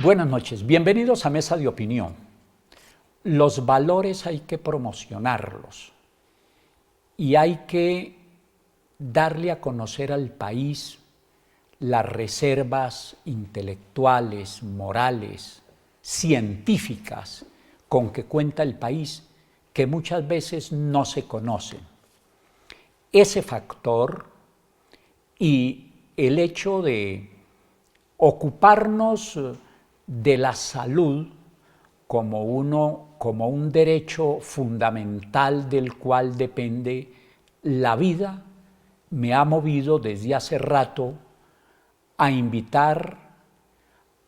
Buenas noches, bienvenidos a Mesa de Opinión. Los valores hay que promocionarlos y hay que darle a conocer al país las reservas intelectuales, morales, científicas con que cuenta el país, que muchas veces no se conocen. Ese factor y el hecho de ocuparnos de la salud como un derecho fundamental del cual depende la vida, me ha movido desde hace rato a invitar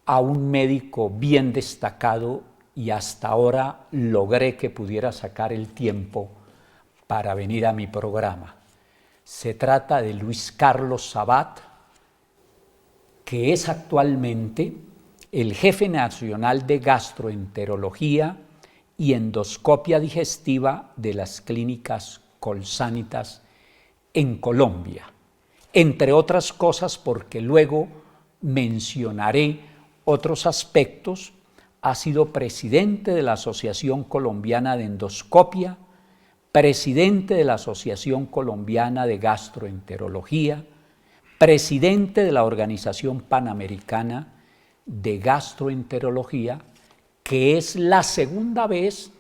a un médico bien destacado y hasta ahora logré que pudiera sacar el tiempo para venir a mi programa. Se trata de Luis Carlos Sabat, que es actualmente el jefe nacional de gastroenterología y endoscopia digestiva de las clínicas Colsanitas en Colombia, entre otras cosas porque luego mencionaré otros aspectos. Ha sido presidente de la Asociación Colombiana de Endoscopia, presidente de la Asociación Colombiana de Gastroenterología, presidente de la Organización Panamericana de Gastroenterología, que es la segunda vez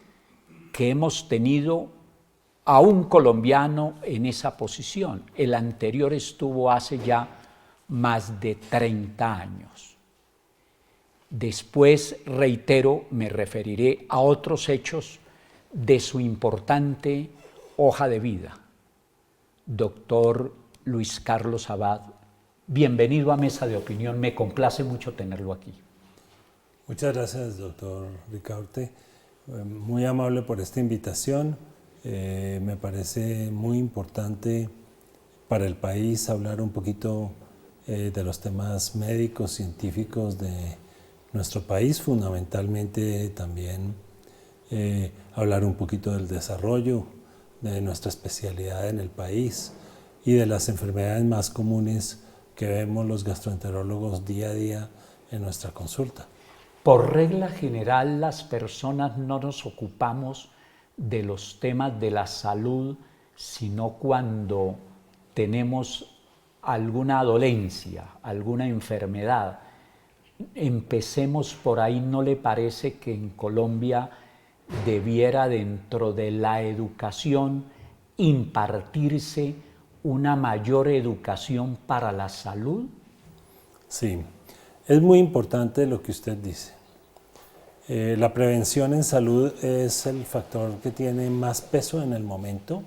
que hemos tenido a un colombiano en esa posición. El anterior estuvo hace ya más de 30 años. Después, reitero, me referiré a otros hechos de su importante hoja de vida. Doctor Luis Carlos Sabat, bienvenido a Mesa de Opinión, me complace mucho tenerlo aquí. Muchas gracias, doctor Ricaurte, muy amable por esta invitación. Me parece muy importante para el país hablar un poquito de los temas médicos, científicos de nuestro país, fundamentalmente también hablar un poquito del desarrollo de nuestra especialidad en el país y de las enfermedades más comunes que vemos los gastroenterólogos día a día en nuestra consulta. Por regla general, las personas no nos ocupamos de los temas de la salud, sino cuando tenemos alguna dolencia, alguna enfermedad. Empecemos por ahí. ¿No le parece que en Colombia debiera, dentro de la educación, impartirse una mayor educación para la salud? Sí, es muy importante lo que usted dice. La prevención en salud es el factor que tiene más peso en el momento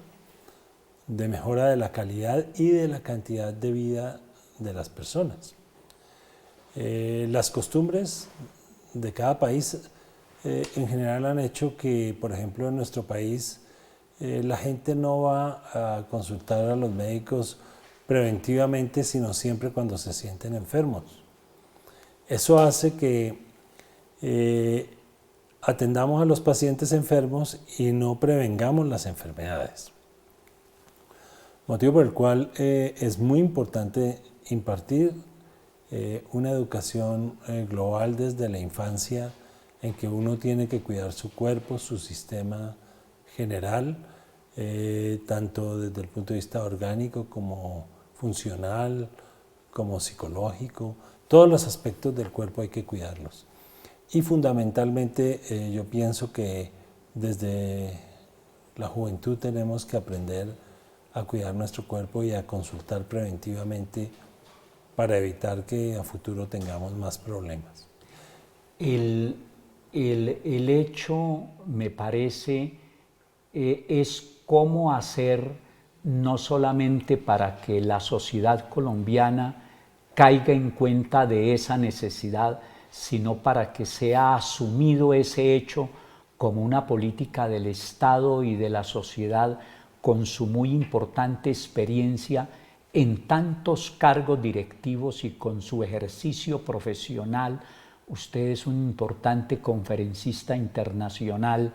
de mejora de la calidad y de la cantidad de vida de las personas. Las costumbres de cada país en general han hecho que, por ejemplo, en nuestro país la gente no va a consultar a los médicos preventivamente, sino siempre cuando se sienten enfermos. Eso hace que atendamos a los pacientes enfermos y no prevengamos las enfermedades. Motivo por el cual es muy importante impartir una educación global desde la infancia, en que uno tiene que cuidar su cuerpo, su sistema general, tanto desde el punto de vista orgánico como funcional, como psicológico. Todos los aspectos del cuerpo hay que cuidarlos. Y fundamentalmente yo pienso que desde la juventud tenemos que aprender a cuidar nuestro cuerpo y a consultar preventivamente para evitar que a futuro tengamos más problemas. El hecho, me parece, es cómo hacer, no solamente para que la sociedad colombiana caiga en cuenta de esa necesidad, sino para que sea asumido ese hecho como una política del Estado y de la sociedad, con su muy importante experiencia en tantos cargos directivos y con su ejercicio profesional. Usted es un importante conferencista internacional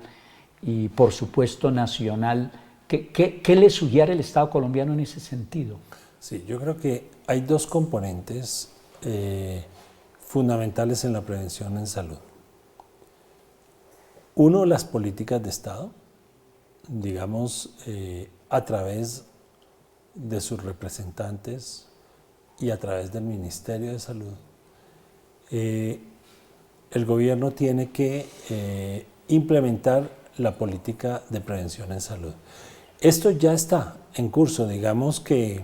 y, por supuesto, nacional. ¿Qué le sugiere el Estado colombiano en ese sentido? Sí, yo creo que hay dos componentes fundamentales en la prevención en salud. Uno, las políticas de Estado, digamos, a través de sus representantes y a través del Ministerio de Salud. El gobierno tiene que implementar la política de prevención en salud. Esto ya está en curso, digamos que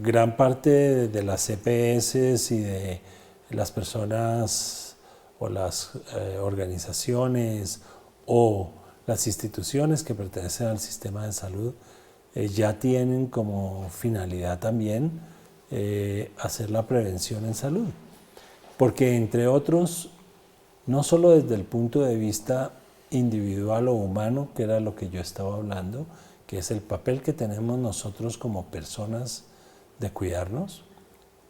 gran parte de las EPS y de las personas o las organizaciones o las instituciones que pertenecen al sistema de salud ya tienen como finalidad también hacer la prevención en salud. Porque entre otros, no solo desde el punto de vista individual o humano, que era lo que yo estaba hablando, que es el papel que tenemos nosotros como personas de cuidarnos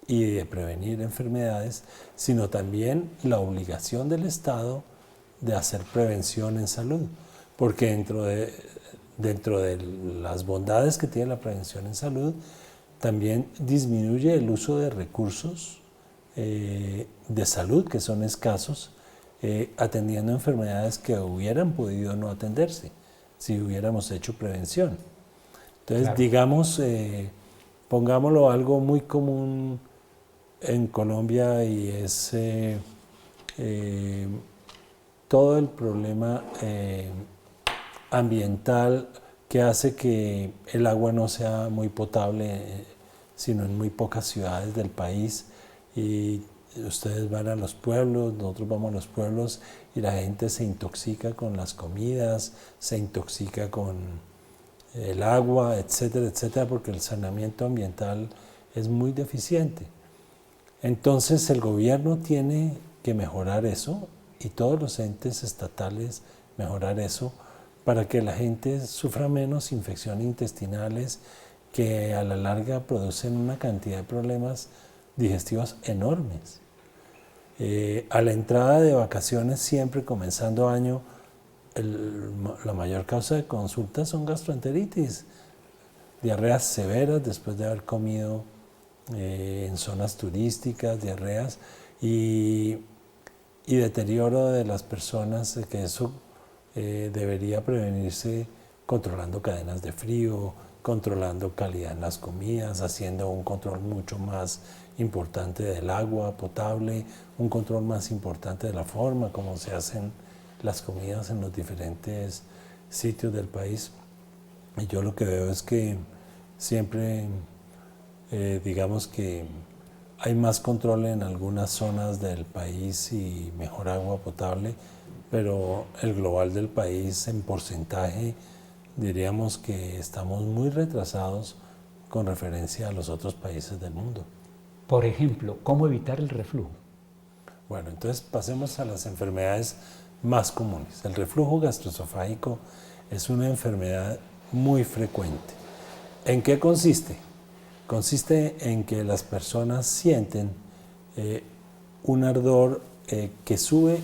y de prevenir enfermedades, sino también la obligación del Estado de hacer prevención en salud. Porque dentro de las bondades que tiene la prevención en salud, también disminuye el uso de recursos de salud que son escasos, atendiendo enfermedades que hubieran podido no atenderse si hubiéramos hecho prevención. Entonces, claro, digamos, pongámoslo algo muy común en Colombia y es todo el problema ambiental que hace que el agua no sea muy potable, sino en muy pocas ciudades del país. Y ustedes van a los pueblos, nosotros vamos a los pueblos y la gente se intoxica con las comidas, se intoxica con el agua, etcétera, etcétera, porque el saneamiento ambiental es muy deficiente. Entonces el gobierno tiene que mejorar eso y todos los entes estatales mejorar eso para que la gente sufra menos infecciones intestinales que a la larga producen una cantidad de problemas digestivos enormes. A la entrada de vacaciones, siempre comenzando año, la mayor causa de consultas son gastroenteritis, diarreas severas después de haber comido en zonas turísticas, diarreas y deterioro de las personas, que eso debería prevenirse controlando cadenas de frío, controlando calidad en las comidas, haciendo un control mucho más importante del agua potable, un control más importante de la forma como se hacen las comidas en los diferentes sitios del país. Y yo lo que veo es que siempre, digamos que hay más control en algunas zonas del país y mejor agua potable, pero el global del país en porcentaje diríamos que estamos muy retrasados con referencia a los otros países del mundo. Por ejemplo, ¿cómo evitar el reflujo? Bueno, entonces pasemos a las enfermedades más comunes. El reflujo gastroesofágico es una enfermedad muy frecuente. ¿En qué consiste? Consiste en que las personas sienten un ardor que sube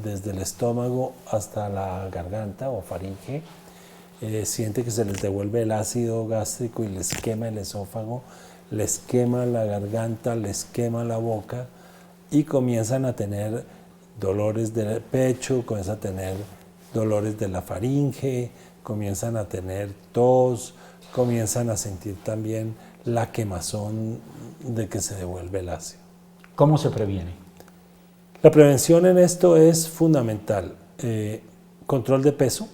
desde el estómago hasta la garganta o faringe, siente que se les devuelve el ácido gástrico y les quema el esófago, les quema la garganta, les quema la boca y comienzan a tener dolores del pecho, comienzan a tener dolores de la faringe, comienzan a tener tos, comienzan a sentir también la quemazón de que se devuelve el ácido. ¿Cómo se previene? La prevención en esto es fundamental. Control de peso.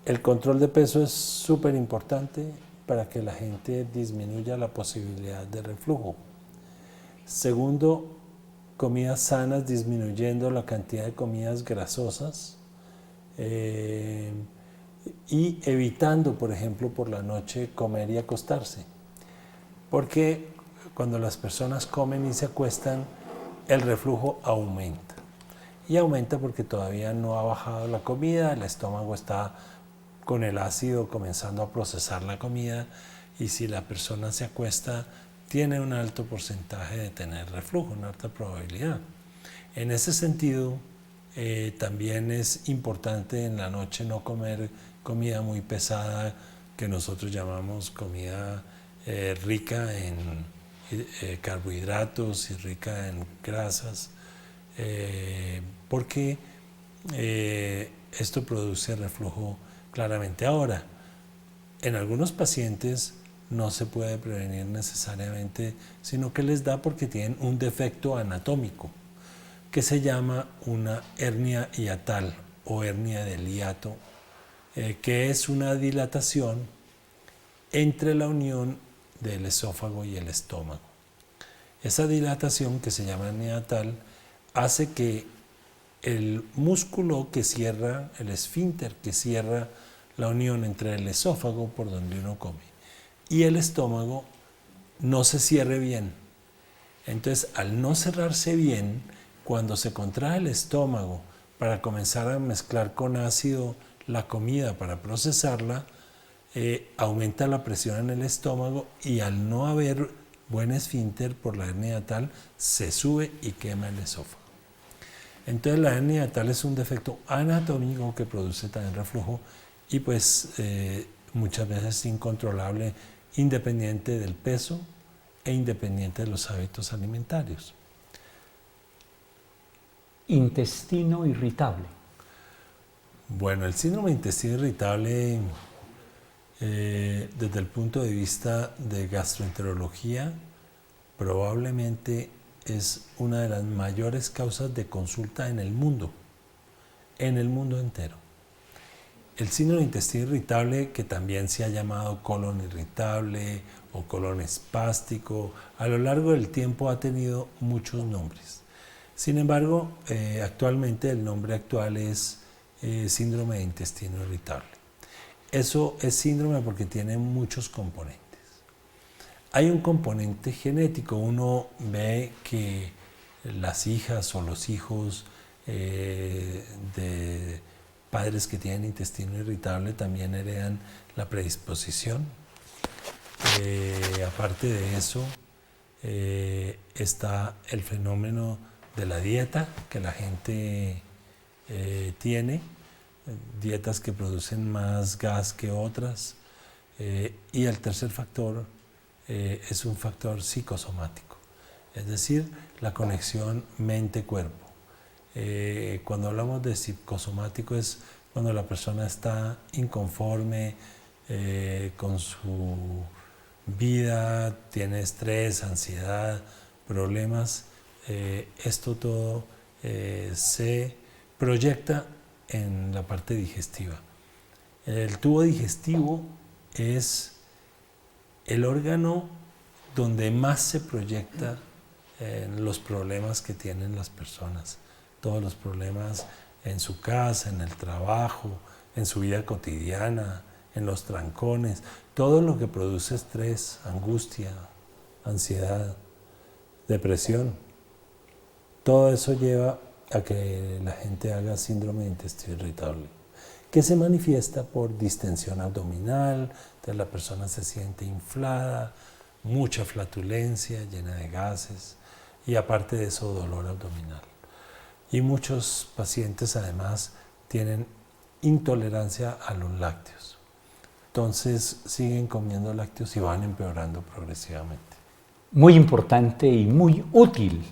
El control de peso es súper importante para que la gente disminuya la posibilidad de reflujo. Segundo, comidas sanas, disminuyendo la cantidad de comidas grasosas y evitando, por ejemplo, por la noche comer y acostarse. Porque cuando las personas comen y se acuestan, el reflujo aumenta. Y aumenta porque todavía no ha bajado la comida, el estómago está con el ácido comenzando a procesar la comida y si la persona se acuesta tiene un alto porcentaje de tener reflujo, una alta probabilidad. En ese sentido, también es importante en la noche no comer comida muy pesada que nosotros llamamos comida rica carbohidratos y rica en grasas, porque esto produce reflujo claramente. Ahora, en algunos pacientes no se puede prevenir necesariamente, sino que les da porque tienen un defecto anatómico que se llama una hernia hiatal o hernia del hiato, que es una dilatación entre la unión del esófago y el estómago. Esa dilatación, que se llama hernia hiatal, hace que el músculo que cierra, el esfínter que cierra la unión entre el esófago, por donde uno come, y el estómago, no se cierre bien. Entonces, al no cerrarse bien, cuando se contrae el estómago para comenzar a mezclar con ácido la comida para procesarla, aumenta la presión en el estómago y al no haber buen esfínter por la hernia hiatal, se sube y quema el esófago. Entonces la hernia hiatal es un defecto anatómico que produce también reflujo y pues muchas veces incontrolable, independiente del peso e independiente de los hábitos alimentarios. Intestino irritable. Bueno, el síndrome de intestino irritable, desde el punto de vista de gastroenterología, probablemente es una de las mayores causas de consulta en el mundo entero. El síndrome de intestino irritable, que también se ha llamado colon irritable o colon espástico, a lo largo del tiempo ha tenido muchos nombres. Sin embargo, actualmente el nombre actual es síndrome de intestino irritable. Eso es síndrome porque tiene muchos componentes. Hay un componente genético. Uno ve que las hijas o los hijos de padres que tienen intestino irritable también heredan la predisposición. Aparte de eso, está el fenómeno de la dieta que la gente tiene, dietas que producen más gas que otras, y el tercer factor es un factor psicosomático, es decir, la conexión mente-cuerpo. Cuando hablamos de psicosomático es cuando la persona está inconforme con su vida, tiene estrés, ansiedad, problemas. Esto todo se proyecta en la parte digestiva. El tubo digestivo es el órgano donde más se proyecta los problemas que tienen las personas. Todos los problemas en su casa, en el trabajo, en su vida cotidiana, en los trancones, todo lo que produce estrés, angustia, ansiedad, depresión. Todo eso lleva a que la gente haga síndrome de intestino irritable, que se manifiesta por distensión abdominal, entonces la persona se siente inflada, mucha flatulencia, llena de gases y aparte de eso dolor abdominal. Y muchos pacientes además tienen intolerancia a los lácteos. Entonces siguen comiendo lácteos y van empeorando progresivamente. Muy importante y muy útil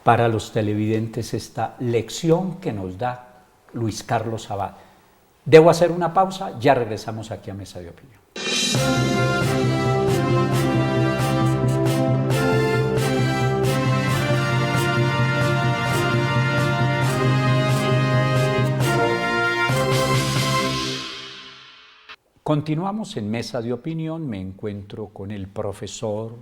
para los televidentes esta lección que nos da Luis Carlos Sabat. Debo hacer una pausa, ya regresamos aquí a Mesa de Opinión. Continuamos en Mesa de Opinión. Me encuentro con el profesor,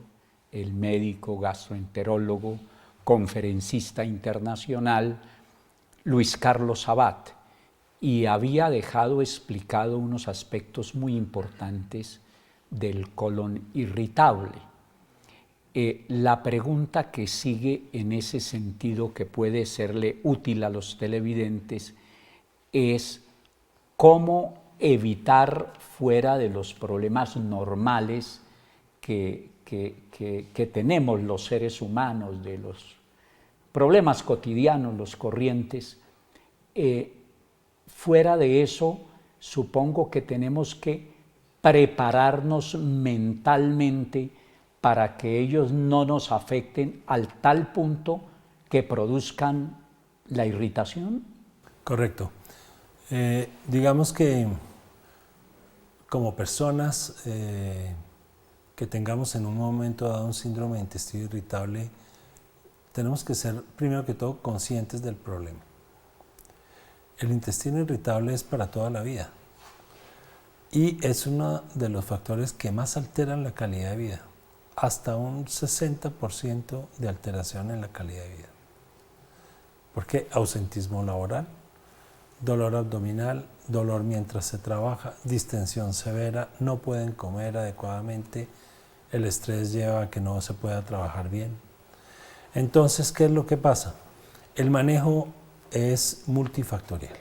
el médico gastroenterólogo, conferencista internacional, Luis Carlos Sabat, y había dejado explicado unos aspectos muy importantes del colon irritable. La pregunta que sigue en ese sentido, que puede serle útil a los televidentes, es cómo evitar, fuera de los problemas normales que tenemos los seres humanos, de los problemas cotidianos, los corrientes, fuera de eso, supongo que tenemos que prepararnos mentalmente para que ellos no nos afecten al tal punto que produzcan la irritación? Correcto. Digamos que como personas que tengamos en un momento dado un síndrome de intestino irritable, tenemos que ser, primero que todo, conscientes del problema. El intestino irritable es para toda la vida y es uno de los factores que más alteran la calidad de vida, hasta un 60% de alteración en la calidad de vida. ¿Por qué? Ausentismo laboral, dolor abdominal, dolor mientras se trabaja, distensión severa, no pueden comer adecuadamente, el estrés lleva a que no se pueda trabajar bien. Entonces, ¿qué es lo que pasa? El manejo es multifactorial.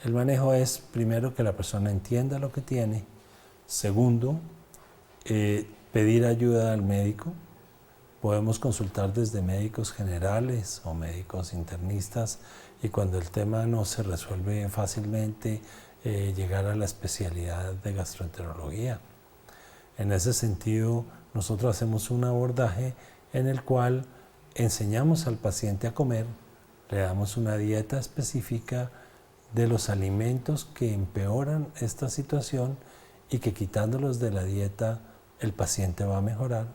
El manejo es, primero, que la persona entienda lo que tiene. Segundo, pedir ayuda al médico. Podemos consultar desde médicos generales o médicos internistas y cuando el tema no se resuelve fácilmente, llegar a la especialidad de gastroenterología. En ese sentido, nosotros hacemos un abordaje en el cual enseñamos al paciente a comer, le damos una dieta específica de los alimentos que empeoran esta situación y que quitándolos de la dieta el paciente va a mejorar.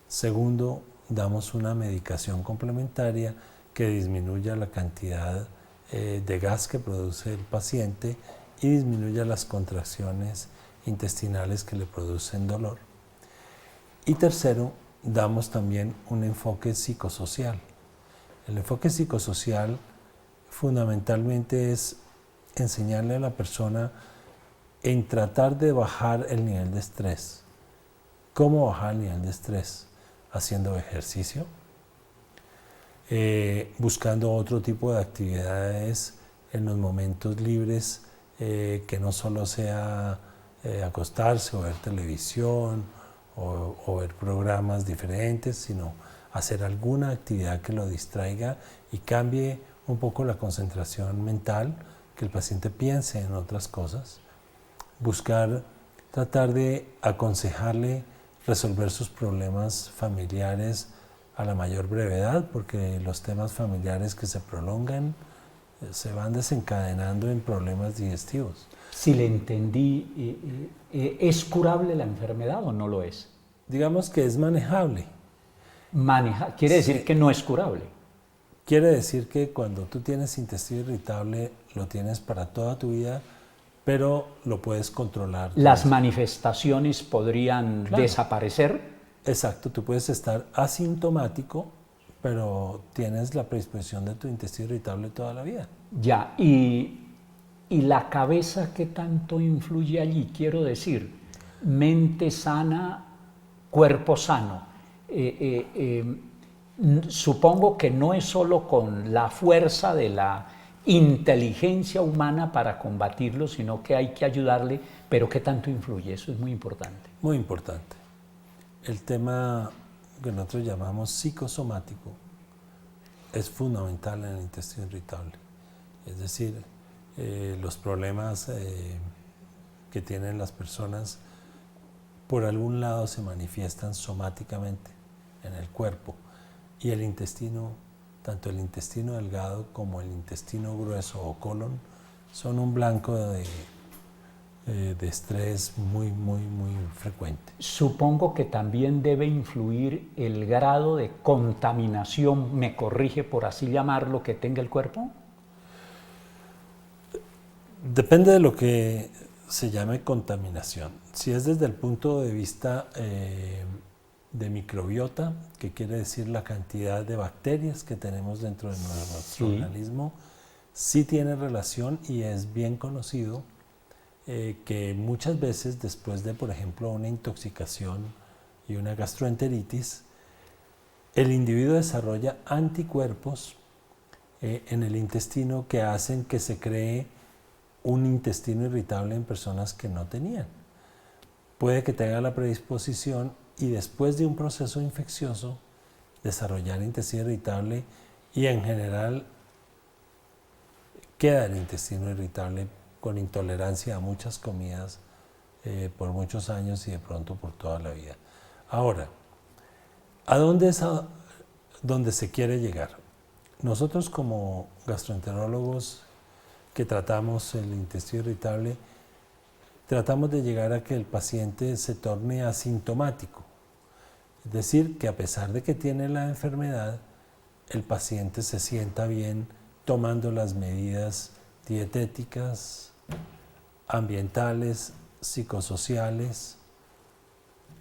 Segundo, damos una medicación complementaria que disminuya la cantidad de gas que produce el paciente y disminuya las contracciones intestinales que le producen dolor. Y tercero, damos también un enfoque psicosocial. El enfoque psicosocial fundamentalmente es enseñarle a la persona en tratar de bajar el nivel de estrés. ¿Cómo bajar el nivel de estrés? Haciendo ejercicio, buscando otro tipo de actividades en los momentos libres, que no solo sea acostarse o ver televisión o ver programas diferentes, sino hacer alguna actividad que lo distraiga y cambie un poco la concentración mental, que el paciente piense en otras cosas. Tratar de aconsejarle resolver sus problemas familiares a la mayor brevedad, porque los temas familiares que se prolongan se van desencadenando en problemas digestivos. Si le entendí, ¿es curable la enfermedad o no lo es? Digamos que es manejable. Quiere decir que no es curable. Quiere decir que cuando tú tienes intestino irritable, lo tienes para toda tu vida, pero lo puedes controlar. ¿Las manifestaciones podrían desaparecer? Exacto, tú puedes estar asintomático, pero tienes la predisposición de tu intestino irritable toda la vida. Ya, ¿y la cabeza qué tanto influye allí? Quiero decir, mente sana, cuerpo sano. Supongo que no es solo con la fuerza de la inteligencia humana para combatirlo, sino que hay que ayudarle, pero ¿qué tanto influye? Eso es muy importante. Muy importante. El tema que nosotros llamamos psicosomático es fundamental en el intestino irritable. Es decir, los problemas que tienen las personas por algún lado se manifiestan somáticamente en el cuerpo y el intestino, tanto el intestino delgado como el intestino grueso o colon, son un blanco de estrés muy frecuente. Supongo que también debe influir el grado de contaminación, me corrige por así llamarlo, que tenga el cuerpo. Depende de lo que se llame contaminación. Si es desde el punto de vista de microbiota, que quiere decir la cantidad de bacterias que tenemos dentro de nuestro organismo, sí tiene relación y es bien conocido que muchas veces después de, por ejemplo, una intoxicación y una gastroenteritis, el individuo desarrolla anticuerpos en el intestino que hacen que se cree un intestino irritable en personas que no tenían. Puede que tenga la predisposición y después de un proceso infeccioso desarrollar intestino irritable y en general queda el intestino irritable con intolerancia a muchas comidas por muchos años y de pronto por toda la vida. Ahora, ¿a dónde es donde se quiere llegar? Nosotros como gastroenterólogos que tratamos el intestino irritable, tratamos de llegar a que el paciente se torne asintomático. Es decir, que a pesar de que tiene la enfermedad, el paciente se sienta bien tomando las medidas dietéticas, ambientales, psicosociales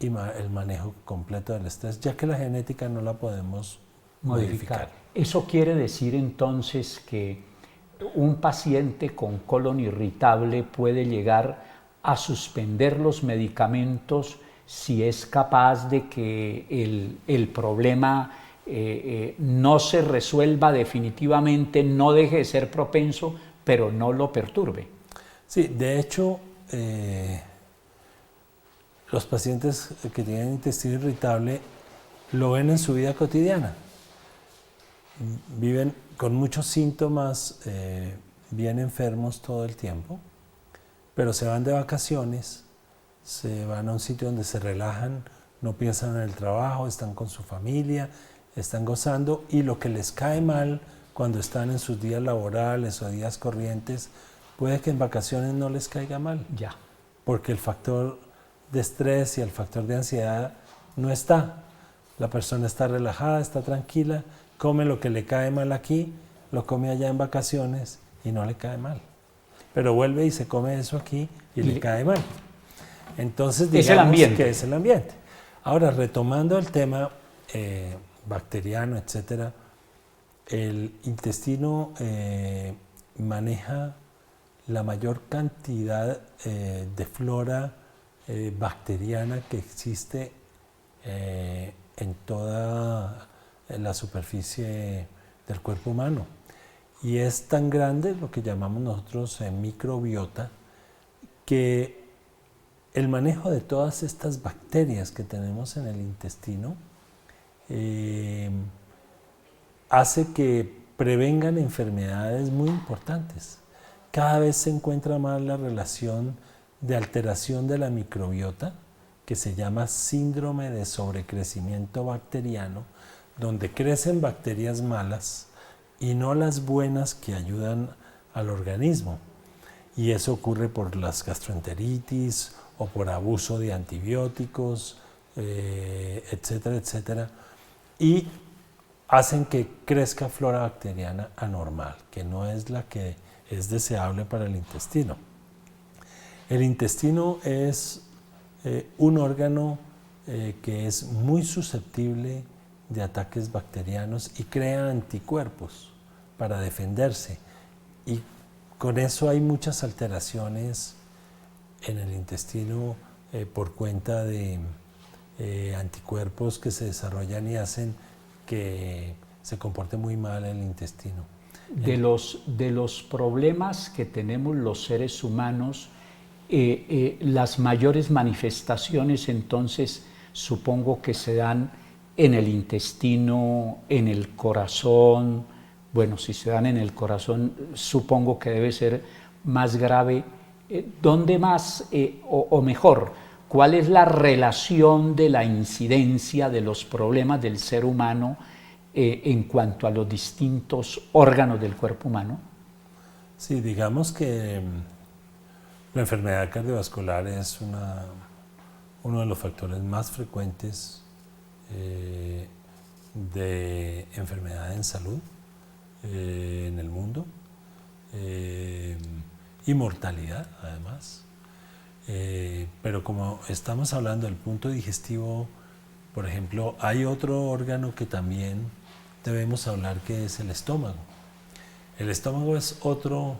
y el manejo completo del estrés, ya que la genética no la podemos modificar. Eso quiere decir entonces que un paciente con colon irritable puede llegar a suspender los medicamentos si es capaz de que el problema no se resuelva definitivamente, no deje de ser propenso, pero no lo perturbe. Sí, de hecho, los pacientes que tienen intestino irritable lo ven en su vida cotidiana. Viven con muchos síntomas, bien enfermos todo el tiempo, pero se van de vacaciones, se van a un sitio donde se relajan, no piensan en el trabajo, están con su familia, están gozando, y lo que les cae mal cuando están en sus días laborales o días corrientes, puede que en vacaciones no les caiga mal. Ya. Porque el factor de estrés y el factor de ansiedad no está. La persona está relajada, está tranquila, come lo que le cae mal aquí, lo come allá en vacaciones y no le cae mal. Pero vuelve y se come eso aquí y le cae mal. Entonces, digamos que es el ambiente. Ahora, retomando el tema bacteriano, etcétera, el intestino maneja la mayor cantidad de flora bacteriana que existe en toda la superficie del cuerpo humano. Y es tan grande lo que llamamos nosotros microbiota, que el manejo de todas estas bacterias que tenemos en el intestino hace que prevengan enfermedades muy importantes. Cada vez se encuentra más la relación de alteración de la microbiota, que se llama síndrome de sobrecrecimiento bacteriano, donde crecen bacterias malas y no las buenas que ayudan al organismo. Y eso ocurre por las gastroenteritis o por abuso de antibióticos, etcétera, etcétera. Y hacen que crezca flora bacteriana anormal, que no es la que es deseable para el intestino. El intestino es un órgano que es muy susceptible de ataques bacterianos y crea anticuerpos para defenderse. Y con eso hay muchas alteraciones en el intestino por cuenta de anticuerpos que se desarrollan y hacen que se comporte muy mal el intestino. De los problemas que tenemos los seres humanos, las mayores manifestaciones entonces supongo que se dan en el intestino, en el corazón. Bueno, si se dan en el corazón, supongo que debe ser más grave. ¿Dónde más, o mejor, cuál es la relación de la incidencia de los problemas del ser humano en cuanto a los distintos órganos del cuerpo humano? Sí, digamos que la enfermedad cardiovascular es uno de los factores más frecuentes de enfermedad en salud en el mundo, y mortalidad además. Pero como estamos hablando del punto digestivo, por ejemplo, hay otro órgano que también debemos hablar, que es el estómago. El estómago es otro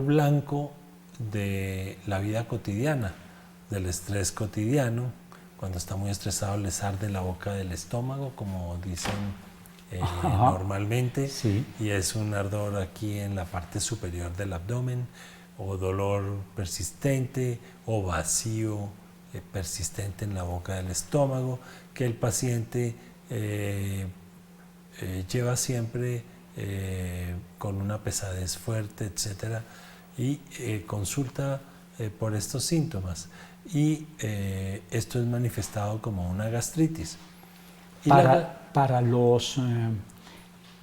blanco de la vida cotidiana, del estrés cotidiano. Cuando está muy estresado les arde la boca del estómago, como dicen normalmente, sí. Y es un ardor aquí en la parte superior del abdomen, o dolor persistente, o vacío persistente en la boca del estómago, que el paciente lleva siempre con una pesadez fuerte, etcétera, y consulta por estos síntomas. Y esto es manifestado como una gastritis. Y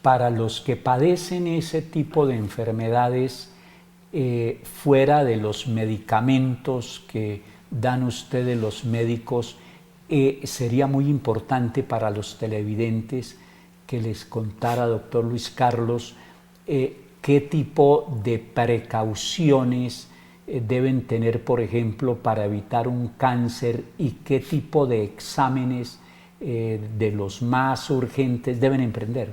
para los que padecen ese tipo de enfermedades, fuera de los medicamentos que dan ustedes los médicos, sería muy importante para los televidentes que les contara, doctor Luis Carlos, qué tipo de precauciones deben tener, por ejemplo, para evitar un cáncer, y qué tipo de exámenes de los más urgentes deben emprender.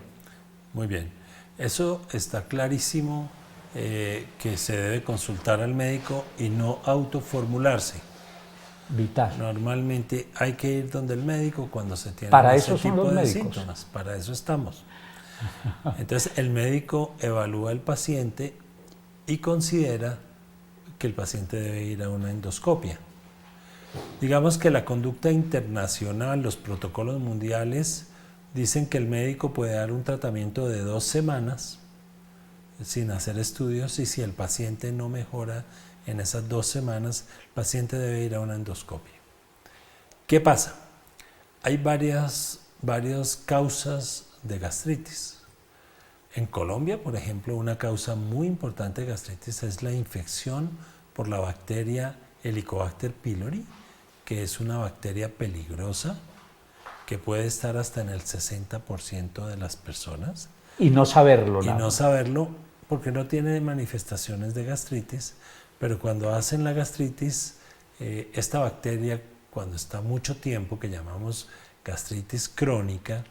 Muy bien, eso está clarísimo, que se debe consultar al médico y no autoformularse. Vital. Normalmente hay que ir donde el médico cuando se tiene Para ese eso son tipo los de médicos. síntomas, para eso estamos. Entonces el médico evalúa al paciente y considera que el paciente debe ir a una endoscopia. Digamos que la conducta internacional, los protocolos mundiales dicen que el médico puede dar un tratamiento de 2 semanas sin hacer estudios, y si el paciente no mejora en esas 2 semanas, el paciente debe ir a una endoscopia. ¿Qué pasa? Hay varias causas de gastritis. En Colombia, por ejemplo, una causa muy importante de gastritis es la infección por la bacteria Helicobacter pylori, que es una bacteria peligrosa que puede estar hasta en el 60% de las personas. Y no saberlo. Y no saberlo porque no tiene manifestaciones de gastritis, pero cuando hacen la gastritis, esta bacteria, cuando está mucho tiempo, que llamamos gastritis crónica,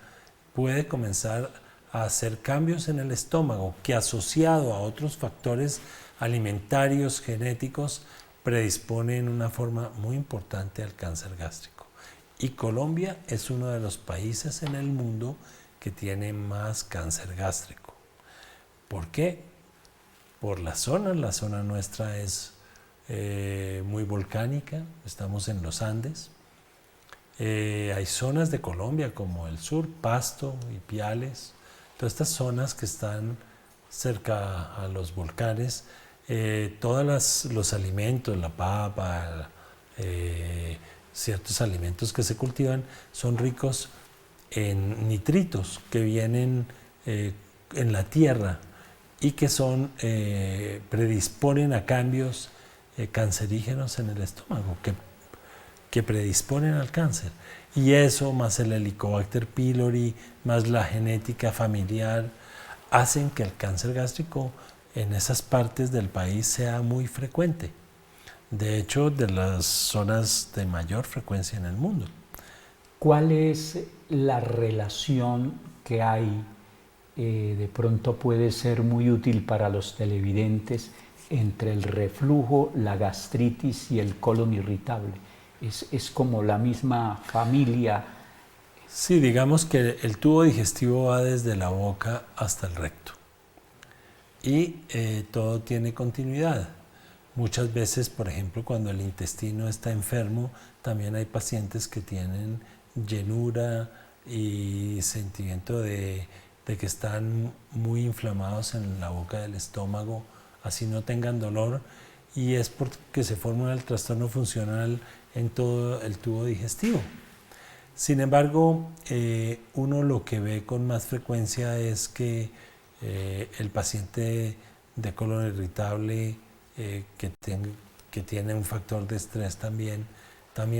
puede comenzar a hacer cambios en el estómago que, asociado a otros factores alimentarios, genéticos, predisponen una forma muy importante al cáncer gástrico. Y Colombia es uno de los países en el mundo que tiene más cáncer gástrico. ¿Por qué? Por la zona nuestra es muy volcánica, estamos en los Andes. Hay zonas de Colombia como el sur, Pasto, Ipiales, todas estas zonas que están cerca a los volcanes. Todos los alimentos, la papa, ciertos alimentos que se cultivan son ricos en nitritos que vienen en la tierra y que predisponen a cambios cancerígenos en el estómago, que predisponen al cáncer. Y eso, más el Helicobacter pylori, más la genética familiar, hacen que el cáncer gástrico en esas partes del país sea muy frecuente. De hecho, de las zonas de mayor frecuencia en el mundo. ¿Cuál es la relación que hay? De pronto puede ser muy útil para los televidentes entre el reflujo, la gastritis y el colon irritable. Es como la misma familia. Sí, digamos que el tubo digestivo va desde la boca hasta el recto y todo tiene continuidad. Muchas veces, por ejemplo, cuando el intestino está enfermo, también hay pacientes que tienen llenura y sentimiento de que están muy inflamados en la boca del estómago, así no tengan dolor, y es porque se forma el trastorno funcional en todo el tubo digestivo. Sin embargo, uno lo que ve con más frecuencia es que el paciente de colon irritable que tiene un factor de estrés también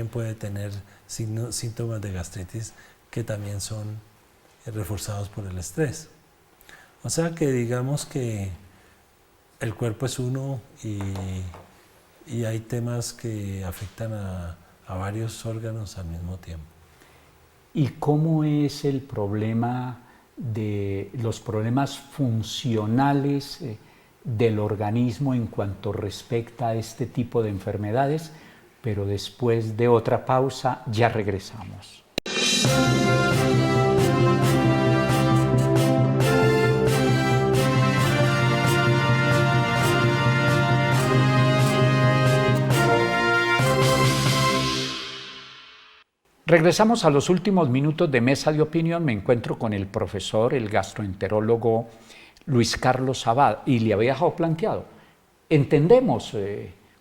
puede tener síntomas de gastritis que también son reforzados por el estrés. O sea que digamos que el cuerpo es uno y hay temas que afectan a varios órganos al mismo tiempo. ¿Y cómo es el problema de los problemas funcionales del organismo en cuanto respecta a este tipo de enfermedades? Pero después de otra pausa ya regresamos. Regresamos a los últimos minutos de Mesa de Opinión. Me encuentro con el profesor, el gastroenterólogo Luis Carlos Abad, y le había dejado planteado. Entendemos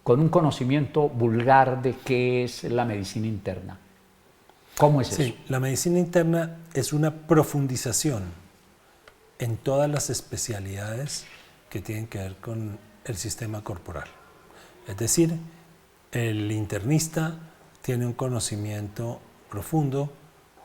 con un conocimiento vulgar de qué es la medicina interna. ¿Cómo es eso? Sí, la medicina interna es una profundización en todas las especialidades que tienen que ver con el sistema corporal. Es decir, el internista tiene un conocimiento profundo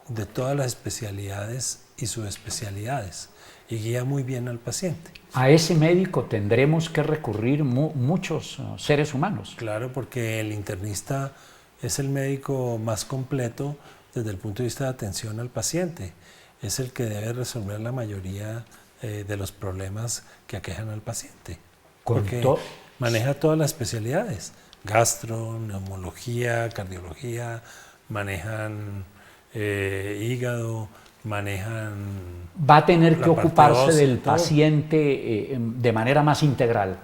de todas las especialidades y subespecialidades y guía muy bien al paciente. A ese médico tendremos que recurrir muchos seres humanos. Claro, porque el internista es el médico más completo desde el punto de vista de atención al paciente. Es el que debe resolver la mayoría de los problemas que aquejan al paciente. Porque maneja todas las especialidades: gastro, neumología, cardiología, manejan hígado, manejan... Va a tener que ocuparse del paciente de manera más integral.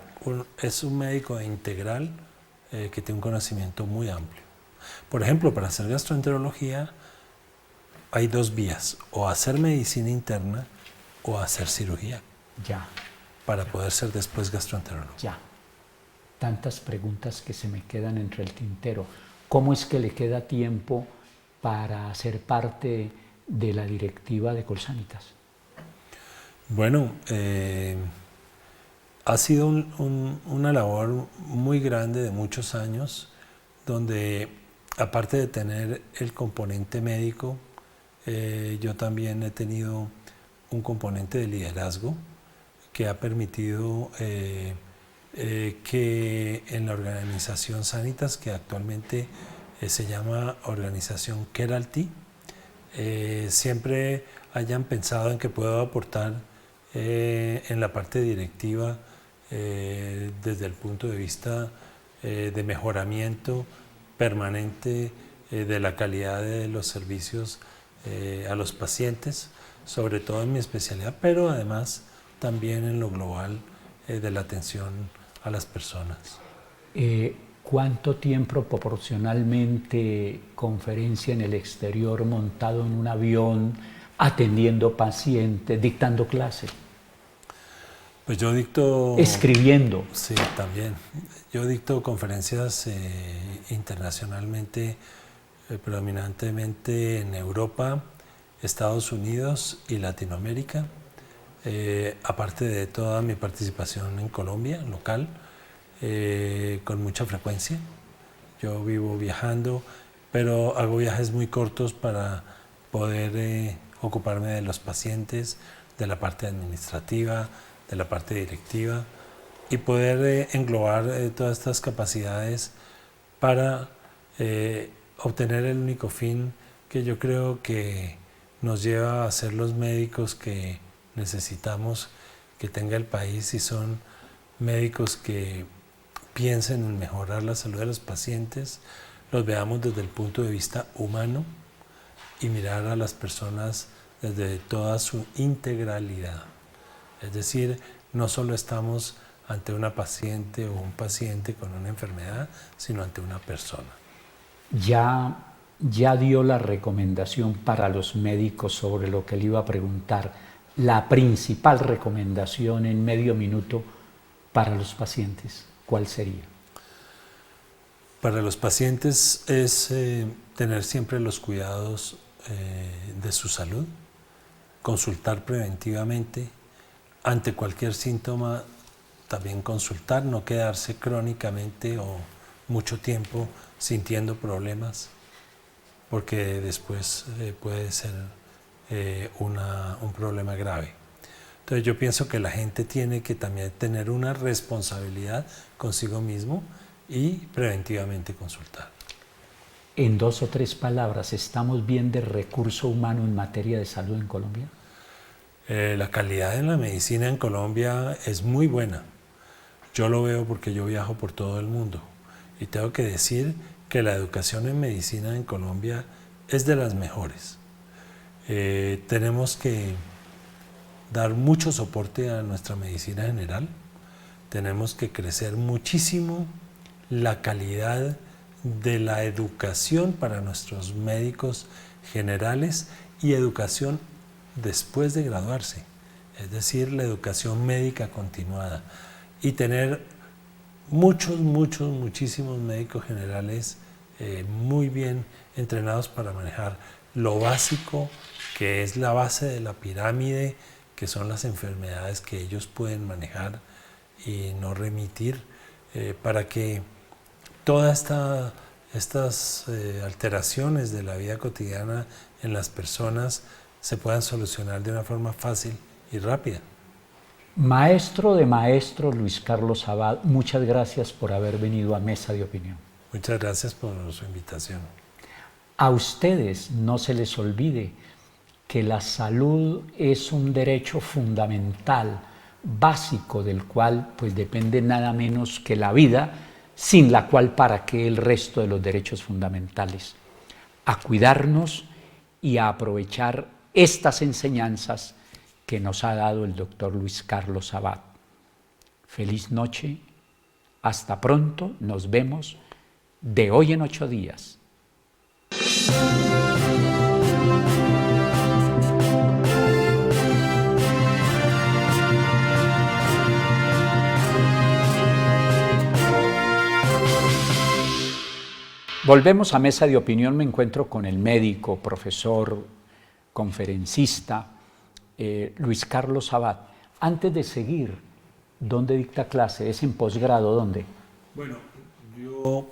Es un médico integral que tiene un conocimiento muy amplio. Por ejemplo, para hacer gastroenterología hay dos vías: o hacer medicina interna o hacer cirugía. Ya. Para poder ser después gastroenterólogo. Ya. Tantas preguntas que se me quedan entre el tintero. ¿Cómo es que le queda tiempo para ser parte de la directiva de Colsanitas? Bueno, ha sido una labor muy grande de muchos años, donde aparte de tener el componente médico, yo también he tenido un componente de liderazgo que ha permitido que en la organización Sanitas, que actualmente se llama Organización Keralty, siempre hayan pensado en que puedo aportar en la parte directiva desde el punto de vista de mejoramiento permanente de la calidad de los servicios a los pacientes, sobre todo en mi especialidad, pero además también en lo global de la atención a las personas. ¿Cuánto tiempo proporcionalmente conferencia en el exterior, montado en un avión, atendiendo pacientes, dictando clases? Pues yo dicto... Escribiendo. Sí, también. Yo dicto conferencias internacionalmente, predominantemente en Europa, Estados Unidos y Latinoamérica. Aparte de toda mi participación en Colombia, local, con mucha frecuencia. Yo vivo viajando, pero hago viajes muy cortos para poder ocuparme de los pacientes, de la parte administrativa, de la parte directiva y poder englobar todas estas capacidades para obtener el único fin que yo creo que nos lleva a ser los médicos que necesitamos que tenga el país, y son médicos que piensen en mejorar la salud de los pacientes, los veamos desde el punto de vista humano y mirar a las personas desde toda su integralidad. Es decir, no solo estamos ante una paciente o un paciente con una enfermedad, sino ante una persona. Ya dio la recomendación para los médicos sobre lo que le iba a preguntar. La principal recomendación en medio minuto para los pacientes, ¿cuál sería? Para los pacientes es tener siempre los cuidados de su salud, consultar preventivamente, ante cualquier síntoma también consultar, no quedarse crónicamente o mucho tiempo sintiendo problemas, porque después puede ser un problema grave. Entonces yo pienso que la gente tiene que también tener una responsabilidad consigo mismo y preventivamente consultar. En 2 o 3 palabras, ¿estamos bien de recurso humano en materia de salud en Colombia? La calidad en la medicina en Colombia es muy buena. Yo lo veo porque yo viajo por todo el mundo y tengo que decir que la educación en medicina en Colombia es de las mejores. Tenemos que dar mucho soporte a nuestra medicina general, tenemos que crecer muchísimo la calidad de la educación para nuestros médicos generales y educación después de graduarse, es decir, la educación médica continuada, y tener muchísimos médicos generales muy bien entrenados para manejar lo básico, que es la base de la pirámide, que son las enfermedades que ellos pueden manejar y no remitir, para que todas estas alteraciones de la vida cotidiana en las personas se puedan solucionar de una forma fácil y rápida. Maestro de maestros Luis Carlos Abad, muchas gracias por haber venido a Mesa de Opinión. Muchas gracias por su invitación. A ustedes no se les olvide que la salud es un derecho fundamental, básico, del cual pues depende nada menos que la vida, sin la cual para qué el resto de los derechos fundamentales. A cuidarnos y a aprovechar estas enseñanzas que nos ha dado el doctor Luis Carlos Abad. Feliz noche, hasta pronto, nos vemos de hoy en 8 días. Volvemos a Mesa de Opinión. Me encuentro con el médico, profesor, conferencista, Luis Carlos Abad. Antes de seguir, ¿dónde dicta clase? ¿Es en posgrado? ¿Dónde? Bueno, yo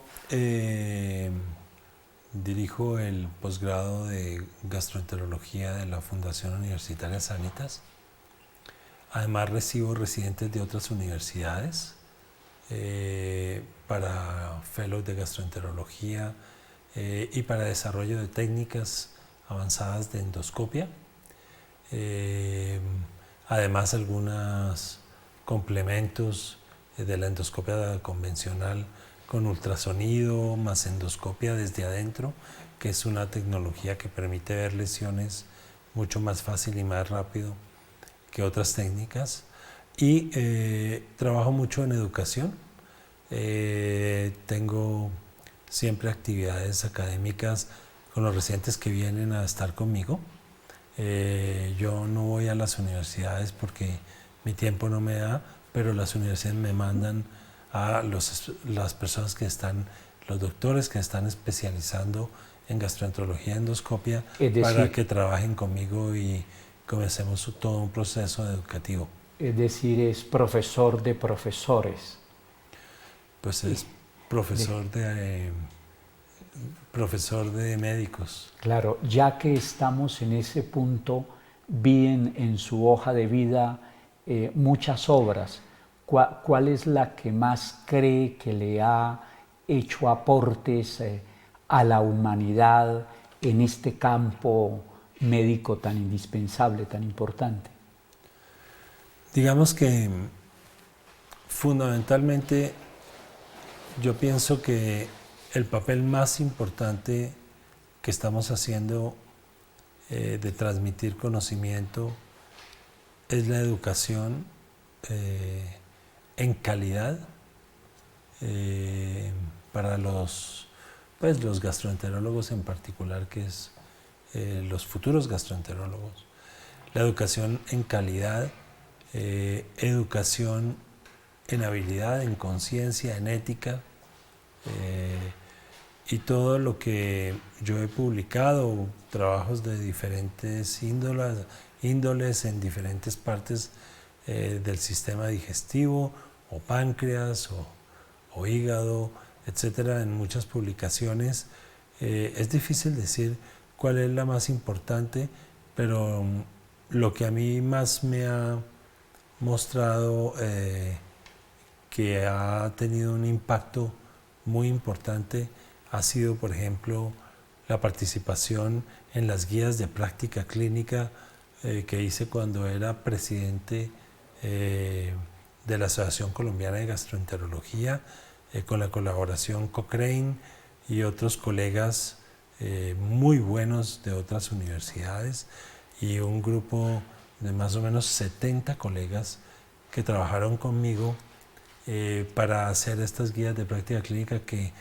dirijo el posgrado de gastroenterología de la Fundación Universitaria Sanitas. Además recibo residentes de otras universidades para fellows de gastroenterología y para desarrollo de técnicas avanzadas de endoscopia. Además algunos complementos de la endoscopia convencional con ultrasonido más endoscopia desde adentro, que es una tecnología que permite ver lesiones mucho más fácil y más rápido que otras técnicas. Y trabajo mucho en educación. Tengo siempre actividades académicas con los residentes que vienen a estar conmigo. Yo no voy a las universidades porque mi tiempo no me da, pero las universidades me mandan a las personas que están, los doctores que están especializando en gastroenterología y endoscopia, para que trabajen conmigo y comencemos todo un proceso educativo. Es decir, es profesor de profesores. Pues es profesor de médicos. Claro, ya que estamos en ese punto, vi en su hoja de vida muchas obras. ¿Cuál es la que más cree que le ha hecho aportes a la humanidad en este campo médico tan indispensable, tan importante? Digamos que fundamentalmente yo pienso que el papel más importante que estamos haciendo de transmitir conocimiento es la educación en calidad para los gastroenterólogos en particular, que es los futuros gastroenterólogos. La educación en calidad, educación en habilidad, en conciencia, en ética, y todo lo que yo he publicado, trabajos de diferentes índoles en diferentes partes del sistema digestivo, o páncreas, o hígado, etcétera, en muchas publicaciones. Es difícil decir cuál es la más importante, pero lo que a mí más me ha mostrado que ha tenido un impacto muy importante ha sido, por ejemplo, la participación en las guías de práctica clínica que hice cuando era presidente de la Asociación Colombiana de Gastroenterología, con la colaboración Cochrane y otros colegas muy buenos de otras universidades, y un grupo de más o menos 70 colegas que trabajaron conmigo para hacer estas guías de práctica clínica, que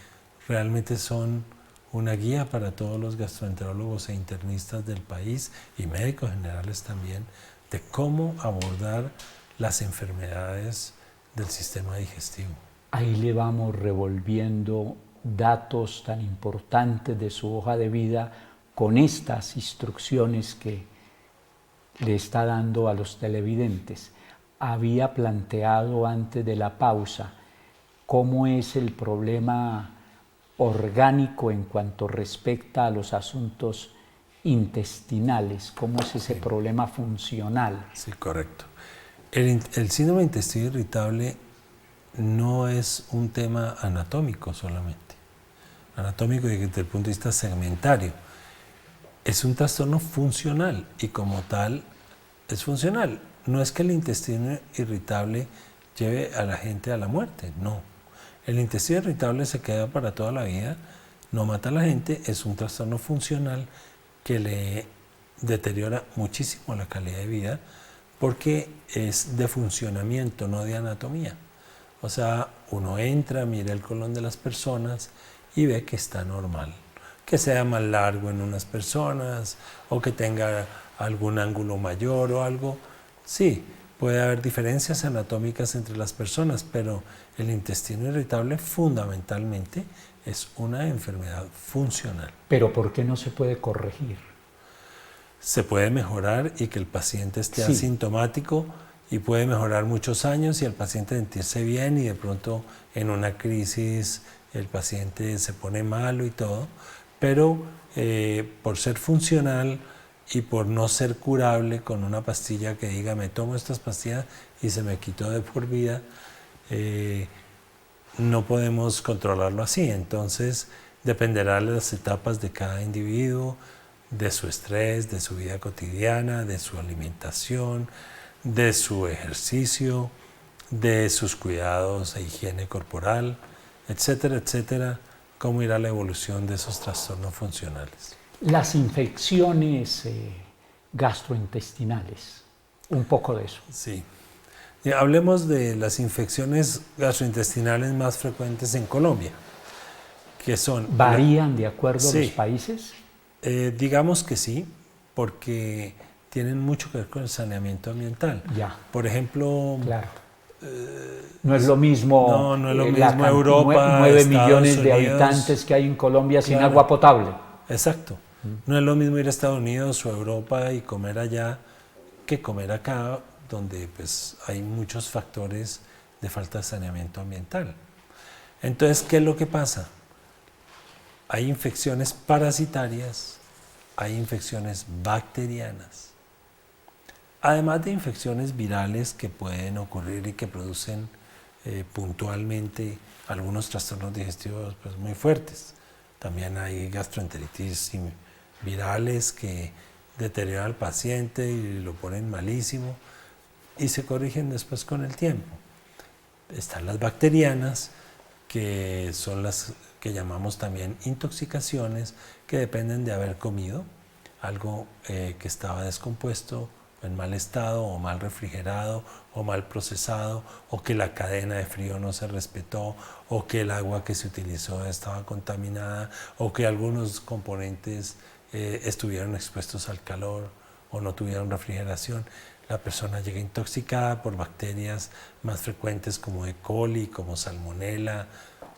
realmente son una guía para todos los gastroenterólogos e internistas del país y médicos generales también, de cómo abordar las enfermedades del sistema digestivo. ahí le vamos revolviendo datos tan importantes de su hoja de vida con estas instrucciones que le está dando a los televidentes. Había planteado antes de la pausa cómo es el problema orgánico en cuanto respecta a los asuntos intestinales, cómo es ese problema funcional. Sí, correcto. El síndrome de intestino irritable no es un tema anatómico solamente, anatómico desde el punto de vista segmentario. Es un trastorno funcional y como tal es funcional. No es que el intestino irritable lleve a la gente a la muerte, no. El intestino irritable se queda para toda la vida, no mata a la gente, es un trastorno funcional que le deteriora muchísimo la calidad de vida porque es de funcionamiento, no de anatomía. O sea, uno entra, mira el colon de las personas y ve que está normal. Que sea más largo en unas personas o que tenga algún ángulo mayor o algo. Sí, puede haber diferencias anatómicas entre las personas, pero el intestino irritable fundamentalmente es una enfermedad funcional. ¿Pero por qué no se puede corregir? Se puede mejorar y que el paciente esté Sí. asintomático y puede mejorar muchos años y el paciente sentirse bien y de pronto en una crisis el paciente se pone malo y todo, pero por ser funcional y por no ser curable con una pastilla que diga me tomo estas pastillas y se me quitó de por vida, no podemos controlarlo así. Entonces dependerá de las etapas de cada individuo, de su estrés, de su vida cotidiana, de su alimentación, de su ejercicio, de sus cuidados e higiene corporal, etcétera, etcétera, cómo irá la evolución de esos trastornos funcionales. Las infecciones gastrointestinales, un poco de eso. Sí. Hablemos de las infecciones gastrointestinales más frecuentes en Colombia, que son... ¿Varían de acuerdo a Sí. los países? Digamos que sí, porque tienen mucho que ver con el saneamiento ambiental. Ya. Por ejemplo, Claro. No es lo mismo, no es lo mismo Europa, 9 Estados millones de Unidos. habitantes que hay en Colombia sin Claro. agua potable. Exacto. No es lo mismo ir a Estados Unidos o a Europa y comer allá que comer acá, donde pues hay muchos factores de falta de saneamiento ambiental. Entonces, ¿qué es lo que pasa? Hay infecciones parasitarias, hay infecciones bacterianas, además de infecciones virales que pueden ocurrir y que producen puntualmente algunos trastornos digestivos pues, muy fuertes. También hay gastroenteritis virales que deterioran al paciente y lo ponen malísimo y se corrigen después con el tiempo. Están las bacterianas, que son las que llamamos también intoxicaciones, que dependen de haber comido algo que estaba descompuesto, en mal estado, o mal refrigerado, o mal procesado, o que la cadena de frío no se respetó, o que el agua que se utilizó estaba contaminada, o que algunos componentes estuvieron expuestos al calor, o no tuvieron refrigeración. La persona llega intoxicada por bacterias más frecuentes como E. coli, como Salmonella,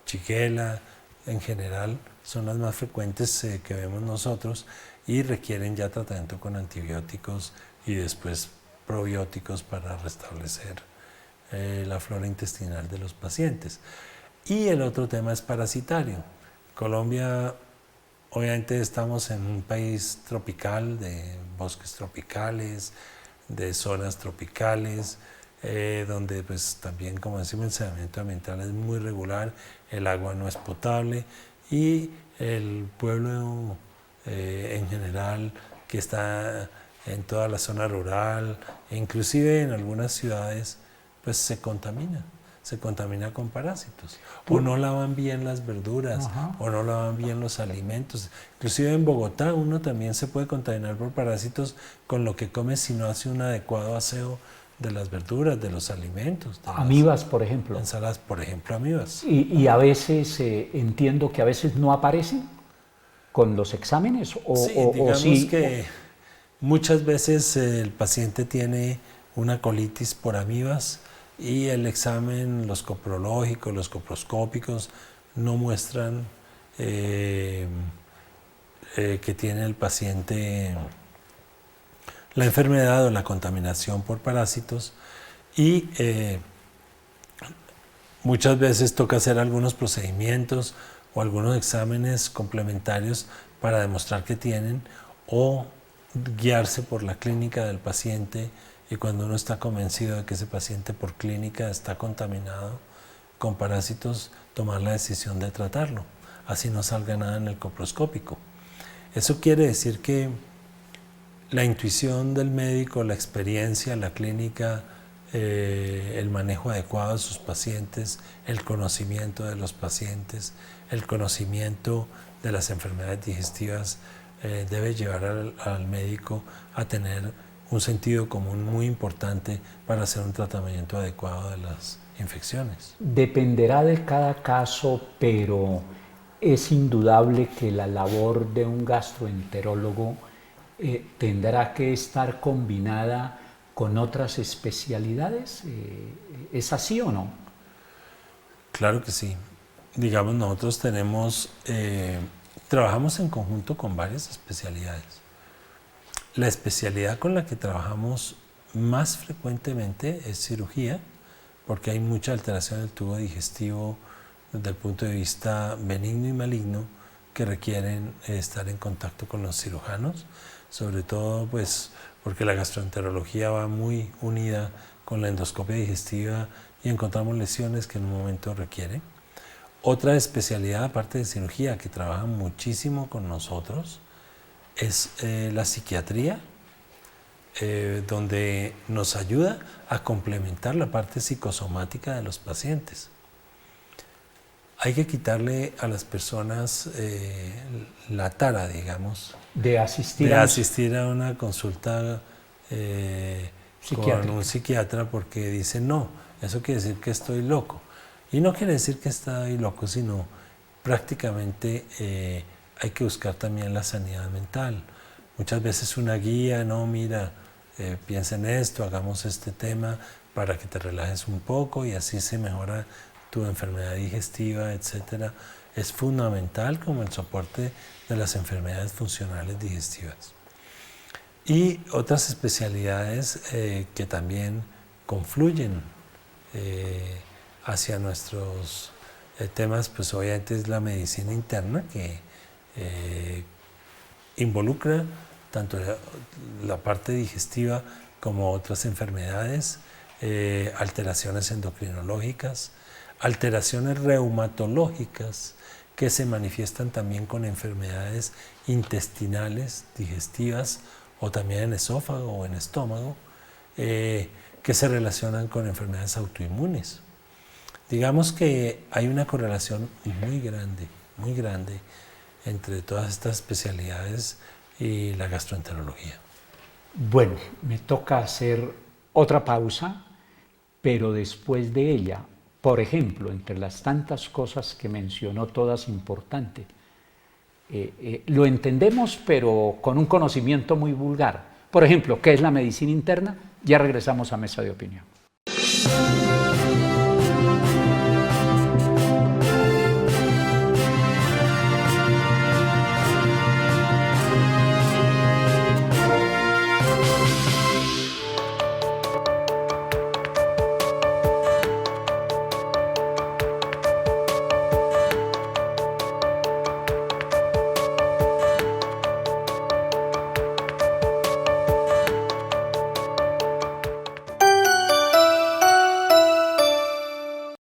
Shigella, en general son las más frecuentes que vemos nosotros y requieren ya tratamiento con antibióticos y después probióticos para restablecer la flora intestinal de los pacientes. Y el otro tema es parasitario. Colombia, obviamente estamos en un país tropical, de bosques tropicales, de zonas tropicales, donde pues también, como decimos, el saneamiento ambiental es muy regular, el agua no es potable y el pueblo en general que está en toda la zona rural e inclusive en algunas ciudades pues se contamina con parásitos, o no lavan bien las verduras, o no lavan bien los alimentos. Inclusive en Bogotá uno también se puede contaminar por parásitos con lo que come si no hace un adecuado aseo de las verduras, de los alimentos. De amibas, por ejemplo. Ensaladas, por ejemplo, amibas. Y a veces, entiendo que a veces no aparecen con los exámenes, Sí, digamos que muchas veces el paciente tiene una colitis por amibas y el examen, los coprológicos, los coproscópicos, no muestran que tiene el paciente la enfermedad o la contaminación por parásitos, y muchas veces toca hacer algunos procedimientos o algunos exámenes complementarios para demostrar que tienen, o guiarse por la clínica del paciente, y cuando uno está convencido de que ese paciente por clínica está contaminado con parásitos, tomar la decisión de tratarlo, así no salga nada en el coproscópico. Eso quiere decir que la intuición del médico, la experiencia, la clínica, el manejo adecuado de sus pacientes, el conocimiento de los pacientes, el conocimiento de las enfermedades digestivas, debe llevar al médico a tener un sentido común muy importante para hacer un tratamiento adecuado de las infecciones. Dependerá de cada caso, pero es indudable que la labor de un gastroenterólogo tendrá que estar combinada con otras especialidades. ¿Es así o no? Claro que sí. Digamos, nosotros trabajamos en conjunto con varias especialidades. La especialidad con la que trabajamos más frecuentemente es cirugía, porque hay mucha alteración del tubo digestivo desde el punto de vista benigno y maligno que requieren estar en contacto con los cirujanos, sobre todo pues porque la gastroenterología va muy unida con la endoscopia digestiva y encontramos lesiones que en un momento requieren. Otra especialidad, aparte de cirugía, que trabaja muchísimo con nosotros, es la psiquiatría, donde nos ayuda a complementar la parte psicosomática de los pacientes. Hay que quitarle a las personas la tara, digamos, de asistir a una consulta con un psiquiatra, porque dicen, no, eso quiere decir que estoy loco. Y no quiere decir que estoy loco, sino prácticamente hay que buscar también la sanidad mental. Muchas veces una guía, no, mira, piensa en esto, hagamos este tema para que te relajes un poco y así se mejora tu enfermedad digestiva, etcétera, es fundamental como el soporte de las enfermedades funcionales digestivas. Y otras especialidades que también confluyen hacia nuestros temas, pues obviamente es la medicina interna, que involucra tanto la parte digestiva como otras enfermedades, alteraciones endocrinológicas, alteraciones reumatológicas que se manifiestan también con enfermedades intestinales, digestivas, o también en esófago o en estómago, que se relacionan con enfermedades autoinmunes. Digamos que hay una correlación muy grande entre todas estas especialidades y la gastroenterología. Bueno, me toca hacer otra pausa, pero después de ella, por ejemplo, entre las tantas cosas que mencionó, todas importantes, lo entendemos, pero con un conocimiento muy vulgar. Por ejemplo, ¿qué es la medicina interna? Ya regresamos a Mesa de Opinión.